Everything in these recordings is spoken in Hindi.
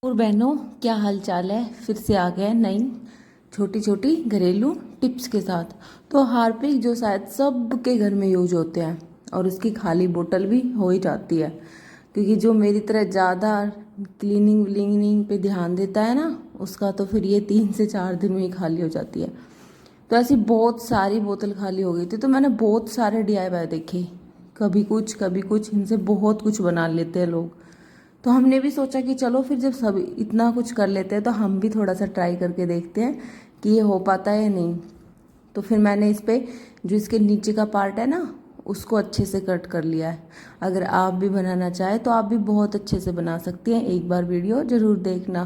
और बहनों, क्या हाल चाल है। फिर से आ गए नई छोटी छोटी घरेलू टिप्स के साथ। तो हार्पिक जो शायद सबके घर में यूज होते हैं और उसकी खाली बोतल भी हो ही जाती है, क्योंकि जो मेरी तरह ज़्यादा क्लीनिंग व्लीनिंग पे ध्यान देता है ना, उसका तो फिर ये 3 से 4 दिन में ही खाली हो जाती है। तो ऐसी बहुत सारी बोतल खाली हो गई थी, तो मैंने बहुत सारे DIY देखे, कभी कुछ इनसे बहुत कुछ बना लेते हैं लोग। तो हमने भी सोचा कि चलो फिर जब सब इतना कुछ कर लेते हैं तो हम भी थोड़ा सा ट्राई करके देखते हैं कि ये हो पाता है या नहीं। तो फिर मैंने इस पे जो इसके नीचे का पार्ट है ना, उसको अच्छे से कट कर लिया है। अगर आप भी बनाना चाहें तो आप भी बहुत अच्छे से बना सकती हैं, एक बार वीडियो ज़रूर देखना।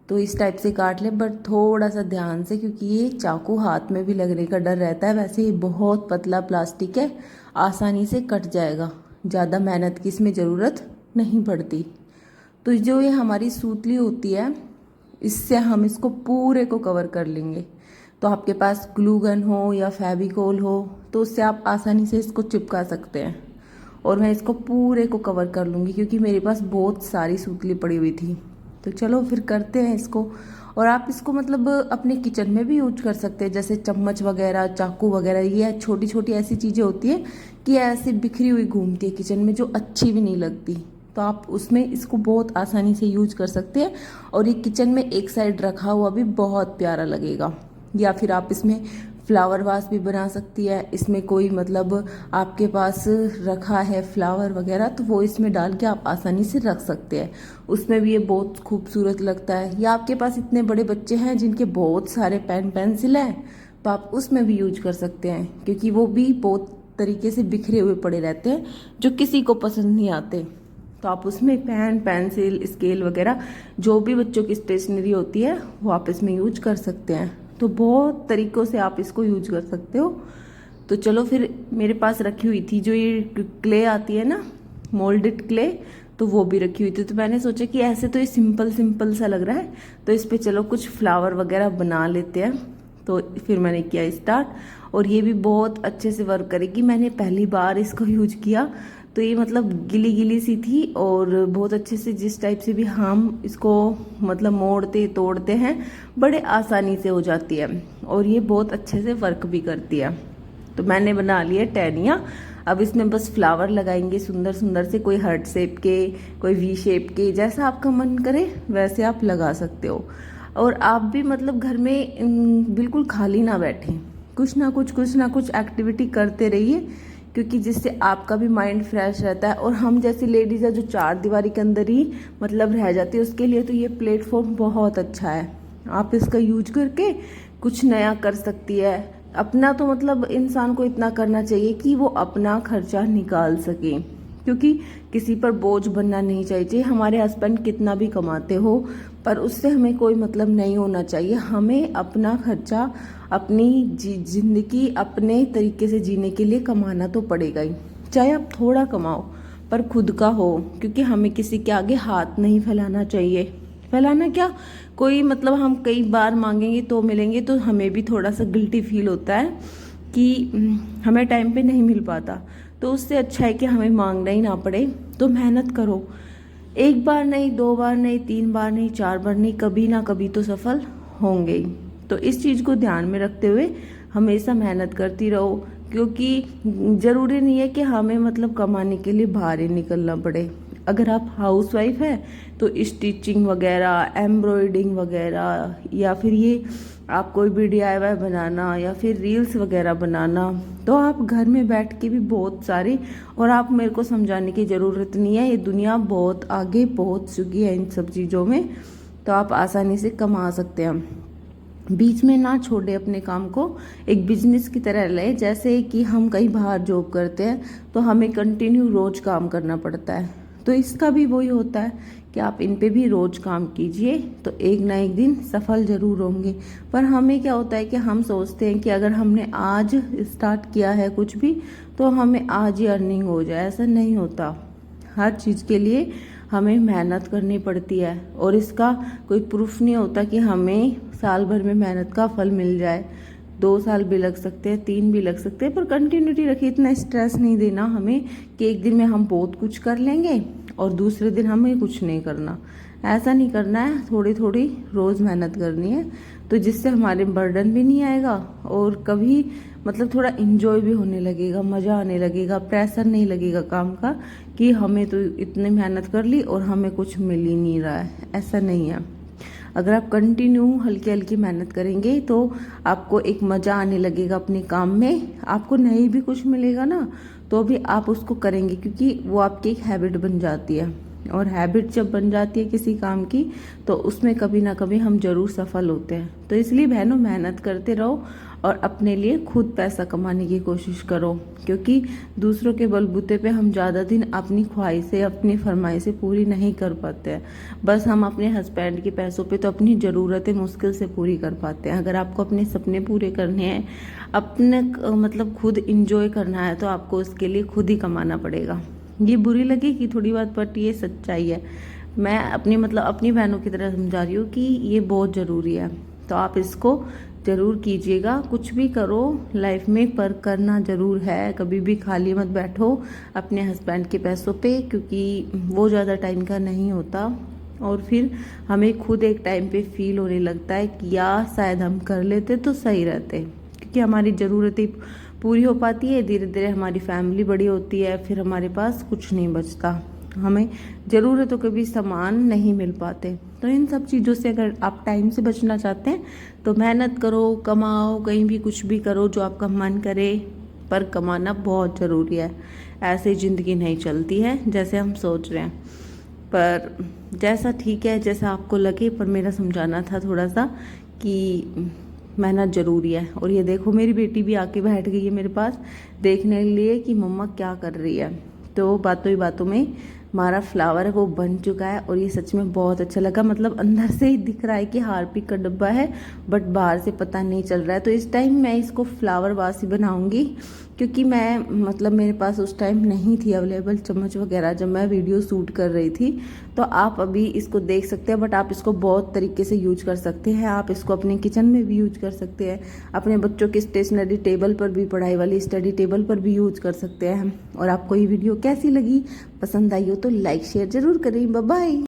तो इस टाइप से काट ले, बट थोड़ा सा ध्यान से, क्योंकि ये चाकू हाथ में भी लगने का डर रहता है। वैसे ही बहुत पतला प्लास्टिक है, आसानी से कट जाएगा, ज़्यादा मेहनत की इसमें ज़रूरत नहीं पड़ती। तो जो ये हमारी सूतली होती है, इससे हम इसको पूरे को कवर कर लेंगे। तो आपके पास ग्लू गन हो या फेविकोल हो तो उससे आप आसानी से इसको चिपका सकते हैं। और मैं इसको पूरे को कवर कर लूँगी, क्योंकि मेरे पास बहुत सारी सूतली पड़ी हुई थी। तो चलो फिर करते हैं इसको। और आप इसको मतलब अपने किचन में भी यूज कर सकते हैं, जैसे चम्मच वगैरह, चाकू वगैरह। ये छोटी छोटी ऐसी चीज़ें होती है कि ऐसे बिखरी हुई घूमती है किचन में, जो अच्छी भी नहीं लगती। तो आप उसमें इसको बहुत आसानी से यूज कर सकते हैं। और ये किचन में एक साइड रखा हुआ भी बहुत प्यारा लगेगा। या फिर आप इसमें फ्लावर वास भी बना सकती है। इसमें कोई मतलब आपके पास रखा है फ्लावर वगैरह, तो वो इसमें डाल के आप आसानी से रख सकते हैं। उसमें भी ये बहुत खूबसूरत लगता है। या आपके पास इतने बड़े बच्चे हैं जिनके बहुत सारे पेन पेंसिल हैं, तो आप उसमें भी यूज कर सकते हैं, क्योंकि वो भी बहुत तरीके से बिखरे हुए पड़े रहते हैं जो किसी को पसंद नहीं आते। तो आप उसमें पेन पेंसिल स्केल वगैरह जो भी बच्चों की स्टेशनरी होती है वो आप इसमें यूज कर सकते हैं। तो बहुत तरीक़ों से आप इसको यूज कर सकते हो। तो चलो फिर, मेरे पास रखी हुई थी जो ये क्ले आती है ना, मोल्डेड क्ले, तो वो भी रखी हुई थी। तो मैंने सोचा कि ऐसे तो ये सिंपल सिंपल सा लग रहा है, तो इस पे चलो कुछ फ्लावर वगैरह बना लेते हैं। तो फिर मैंने किया स्टार्ट, और ये भी बहुत अच्छे से वर्क करेगी। मैंने पहली बार इसको यूज किया तो ये मतलब गिली गिली सी थी, और बहुत अच्छे से जिस टाइप से भी हम इसको मतलब मोड़ते तोड़ते हैं बड़े आसानी से हो जाती है, और ये बहुत अच्छे से वर्क भी करती है। तो मैंने बना लिया टहनियाँ। अब इसमें बस फ्लावर लगाएंगे सुंदर सुंदर से, कोई हार्ट शेप के, कोई वी शेप के, जैसा आपका मन करे वैसे आप लगा सकते हो। और आप भी मतलब घर में बिल्कुल खाली ना बैठें, कुछ ना कुछ एक्टिविटी करते रहिए, क्योंकि जिससे आपका भी माइंड फ्रेश रहता है। और हम जैसी लेडीज़ है जो 4 दीवारी के अंदर ही मतलब रह जाती है, उसके लिए तो ये प्लेटफॉर्म बहुत अच्छा है। आप इसका यूज करके कुछ नया कर सकती है। अपना तो मतलब इंसान को इतना करना चाहिए कि वो अपना खर्चा निकाल सके, क्योंकि किसी पर बोझ बनना नहीं चाहिए। हमारे हस्बैंड कितना भी कमाते हो, पर उससे हमें कोई मतलब नहीं होना चाहिए। हमें अपना खर्चा, अपनी जिंदगी अपने तरीके से जीने के लिए कमाना तो पड़ेगा ही, चाहे आप थोड़ा कमाओ पर खुद का हो। क्योंकि हमें किसी के आगे हाथ नहीं फैलाना चाहिए। फैलाना क्या, कोई मतलब हम कई बार मांगेंगे तो मिलेंगे, तो हमें भी थोड़ा सा गिल्टी फील होता है कि हमें टाइम पे नहीं मिल पाता। तो उससे अच्छा है कि हमें मांगना ही ना पड़े। तो मेहनत करो, एक बार नहीं, 2 बार नहीं, 3 बार नहीं, 4 बार नहीं, कभी ना कभी तो सफल होंगे ही। तो इस चीज़ को ध्यान में रखते हुए हमेशा मेहनत करती रहो, क्योंकि ज़रूरी नहीं है कि हमें मतलब कमाने के लिए बाहर ही निकलना पड़े। अगर आप हाउसवाइफ है तो स्टिचिंग वगैरह, एम्ब्रॉयडिंग वगैरह, या फिर ये आप कोई भी DIY बनाना, या फिर रील्स वगैरह बनाना, तो आप घर में बैठ के भी बहुत सारे। और आप मेरे को समझाने की ज़रूरत नहीं है, ये दुनिया बहुत आगे पहुंच चुकी है इन सब चीज़ों में। तो आप आसानी से कमा सकते हैं। बीच में ना छोड़े अपने काम को, एक बिजनेस की तरह ले। जैसे कि हम कहीं बाहर जॉब करते हैं तो हमें कंटिन्यू रोज काम करना पड़ता है, तो इसका भी वही होता है कि आप इन पे भी रोज काम कीजिए, तो एक ना एक दिन सफल जरूर होंगे। पर हमें क्या होता है कि हम सोचते हैं कि अगर हमने आज स्टार्ट किया है कुछ भी, तो हमें आज ही अर्निंग हो जाए। ऐसा नहीं होता। हर चीज़ के लिए हमें मेहनत करनी पड़ती है, और इसका कोई प्रूफ नहीं होता कि हमें साल भर में मेहनत का फल मिल जाए। 2 साल भी लग सकते हैं, 3 भी लग सकते हैं, पर कंटिन्यूटी रखिए। इतना स्ट्रेस नहीं देना हमें कि एक दिन में हम बहुत कुछ कर लेंगे और दूसरे दिन हमें कुछ नहीं करना। ऐसा नहीं करना है, थोड़ी थोड़ी रोज़ मेहनत करनी है, तो जिससे हमारे बर्डन भी नहीं आएगा और कभी मतलब थोड़ा इंजॉय भी होने लगेगा, मज़ा आने लगेगा, प्रेशर नहीं लगेगा काम का कि हमें तो इतनी मेहनत कर ली और हमें कुछ मिल ही नहीं रहा है। ऐसा नहीं है। अगर आप कंटिन्यू हल्की हल्की मेहनत करेंगे तो आपको एक मज़ा आने लगेगा अपने काम में। आपको नहीं भी कुछ मिलेगा ना तो भी आप उसको करेंगे, क्योंकि वो आपकी एक हैबिट बन जाती है, और हैबिट जब बन जाती है किसी काम की तो उसमें कभी ना कभी हम जरूर सफल होते हैं। तो इसलिए बहनों, मेहनत करते रहो और अपने लिए खुद पैसा कमाने की कोशिश करो, क्योंकि दूसरों के बलबूते पे हम ज़्यादा दिन अपनी ख्वाहिशें, अपनी फरमाइशें पूरी नहीं कर पाते हैं। बस हम अपने हस्बैंड के पैसों पे तो अपनी ज़रूरतें मुश्किल से पूरी कर पाते हैं। अगर आपको अपने सपने पूरे करने हैं, अपने मतलब खुद इंजॉय करना है, तो आपको उसके लिए खुद ही कमाना पड़ेगा। ये बुरी लगेगी थोड़ी बात, बट ये सच्चाई है। मैं अपनी मतलब अपनी बहनों की तरह समझा रही हूँ कि ये बहुत ज़रूरी है। तो आप इसको ज़रूर कीजिएगा। कुछ भी करो लाइफ में, पर करना ज़रूर है। कभी भी खाली मत बैठो अपने हस्बैंड के पैसों पे, क्योंकि वो ज़्यादा टाइम का नहीं होता और फिर हमें खुद एक टाइम पे फील होने लगता है कि यार शायद हम कर लेते तो सही रहते, क्योंकि हमारी ज़रूरतें पूरी हो पाती है, धीरे धीरे हमारी फैमिली बड़ी होती है, फिर हमारे पास कुछ नहीं बचता, हमें ज़रूरतों के भी सामान नहीं मिल पाते। तो इन सब चीज़ों से अगर आप टाइम से बचना चाहते हैं तो मेहनत करो, कमाओ, कहीं भी कुछ भी करो जो आपका मन करे, पर कमाना बहुत ज़रूरी है। ऐसे ज़िंदगी नहीं चलती है जैसे हम सोच रहे हैं। पर जैसा ठीक है, जैसा आपको लगे, पर मेरा समझाना था थोड़ा सा कि मेहनत ज़रूरी है। और ये देखो, मेरी बेटी भी आके बैठ गई है मेरे पास देखने के लिए कि मम्मा क्या कर रही है। तो बातों ही बातों में हमारा फ्लावर है वो बन चुका है, और ये सच में बहुत अच्छा लगा। मतलब अंदर से ही दिख रहा है कि हार्पिक का डब्बा है, बट बाहर से पता नहीं चल रहा है। तो इस टाइम मैं इसको फ्लावर वास ही बनाऊंगी, क्योंकि मैं मतलब मेरे पास उस टाइम नहीं थी अवेलेबल चम्मच वगैरह जब मैं वीडियो शूट कर रही थी। तो आप अभी इसको देख सकते हैं, बट आप इसको बहुत तरीके से यूज कर सकते हैं। आप इसको अपने किचन में भी यूज कर सकते हैं, अपने बच्चों की स्टेशनरी टेबल पर भी, पढ़ाई वाली स्टडी टेबल पर भी यूज कर सकते हैं। और आपको ये वीडियो कैसी लगी, पसंद आई हो तो लाइक शेयर जरूर करें। Bye bye.